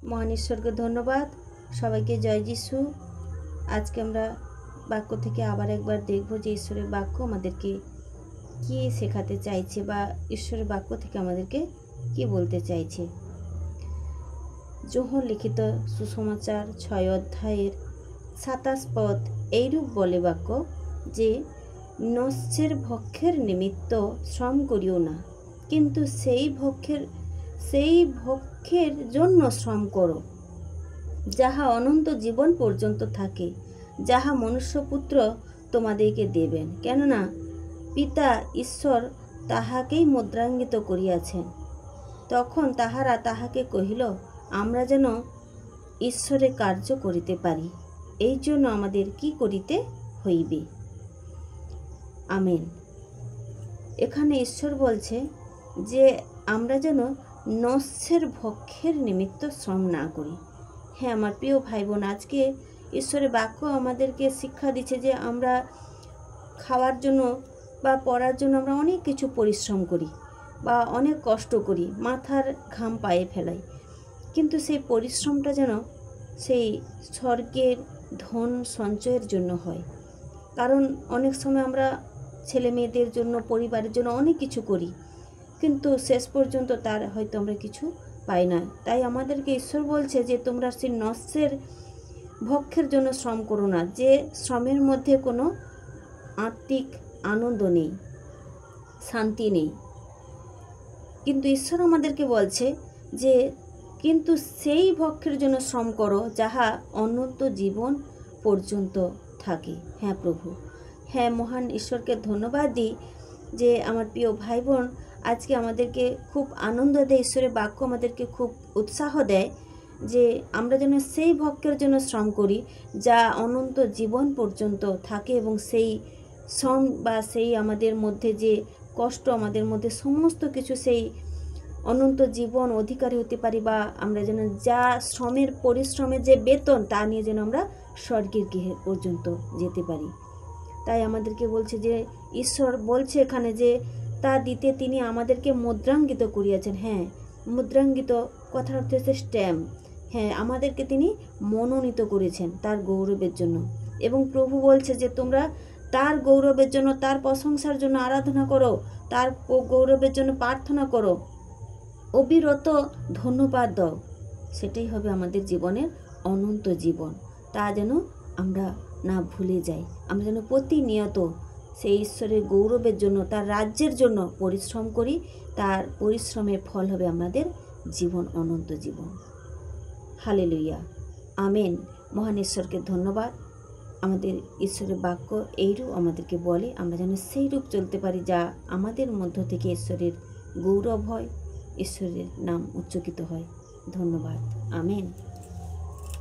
মহান ঈশ্বরকে ধন্যবাদ। সবাইকে জয় যিশু। আজকে আমরা বাক্য থেকে আবার একবার দেখব যে ঈশ্বরের বাক্য আমাদেরকে কি শেখাতে চাইছে বা ঈশ্বরের বাক্য থেকে আমাদেরকে কি বলতে চাইছে। যোহন লিখিত সুসমাচার 6 অধ্যায়ের 27 পদ এইরূপ বলে বাক্য যে নস্যের ভক্ষের নিমিত্ত শ্রম করিও না, কিন্তু সেই ভক্ষের জন্য শ্রম করো যাহা অনন্ত জীবন পর্যন্ত থাকে, যাহা মনুষ্যপুত্র তোমাদেরকে দেবেন, কেননা পিতা ঈশ্বর তাহাকেই মুদ্রাঙ্কিত করিয়াছেন। তখন তাহারা তাহাকে কহিল, আমরা যেন ঈশ্বরের কার্য করিতে পারি, এই জন্য আমাদের কি করিতে হইবে। আমেন। এখানে ঈশ্বর বলছে যে আমরা যেন নস্যের ভক্ষের নিমিত্ত শ্রম না করি। হ্যাঁ আমার প্রিয় ভাই বোন, আজকে ঈশ্বরের বাক্য আমাদেরকে শিক্ষা দিচ্ছে যে আমরা খাওয়ার জন্য বা পড়ার জন্য আমরা অনেক কিছু পরিশ্রম করি বা অনেক কষ্ট করি, মাথার ঘাম পায়ে ফেলাই, কিন্তু সেই পরিশ্রমটা যেন সেই স্বর্গের ধন সঞ্চয়ের জন্য হয়। কারণ অনেক সময় আমরা ছেলে মেয়েদের জন্য, পরিবারের জন্য অনেক কিছু করি, কিন্তু শেষ পর্যন্ত তার হয়তো আমরা কিছু পাই না। তাই আমাদেরকে ঈশ্বর বলছে যে তোমরা সেই নস্যের ভক্ষের জন্য শ্রম করো না, যে শ্রমের মধ্যে কোনো আত্মিক আনন্দ নেই, শান্তি নেই। কিন্তু ঈশ্বর আমাদেরকে বলছে যে কিন্তু সেই ভক্ষের জন্য শ্রম করো যাহা অনন্ত জীবন পর্যন্ত থাকে। হ্যাঁ প্রভু, হ্যাঁ মহান ঈশ্বরকে ধন্যবাদ দিই যে আমার প্রিয় ভাই বোন আজকে আমাদেরকে খুব আনন্দ দেয়, ঈশ্বরের বাক্য আমাদেরকে খুব উৎসাহ দেয় যে আমরা যেন সেই ভক্ষের জন্য শ্রম করি যা অনন্ত জীবন পর্যন্ত থাকে, এবং সেই শ্রম বা সেই আমাদের মধ্যে যে কষ্ট, আমাদের মধ্যে সমস্ত কিছু সেই অনন্ত জীবন অধিকারী হতে পারি, বা আমরা যেন যা শ্রমের পরিশ্রমের যে বেতন তা নিয়ে যেন আমরা স্বর্গের গৃহে পর্যন্ত যেতে পারি। তাই আমাদেরকে বলছে যে ঈশ্বর বলছে এখানে যে তা দিতে তিনি আমাদেরকে মুদ্রাঙ্কিত করিয়াছেন। হ্যাঁ, মুদ্রাঙ্কিত কথার অর্থ হচ্ছে স্ট্যাম্প। হ্যাঁ, আমাদেরকে তিনি মনোনীত করেছেন তার গৌরবের জন্য, এবং প্রভু বলছে যে তোমরা তার গৌরবের জন্য, তার প্রশংসার জন্য আরাধনা করো, তার গৌরবের জন্য প্রার্থনা করো, অবিরত ধন্যবাদ দাও। সেটাই হবে আমাদের জীবনের অনন্ত জীবন। তা যেন আমরা না ভুলে যাই, আমরা যেন প্রতিনিয়ত সেই ঈশ্বরের গৌরবের জন্য, তার রাজ্যের জন্য পরিশ্রম করি। তার পরিশ্রমের ফল হবে আমাদের জীবন, অনন্ত জীবন। Hallelujah, amen. মহান ঈশ্বরকে ধন্যবাদ। আমাদের ঈশ্বরের বাক্য এইরূপ আমাদেরকে বলে আমরা যেন সেই রূপ চলতে পারি যা আমাদের মধ্য থেকে ঈশ্বরের গৌরব হয়, ঈশ্বরের নাম উচ্চকিত হয়। ধন্যবাদ, আমেন।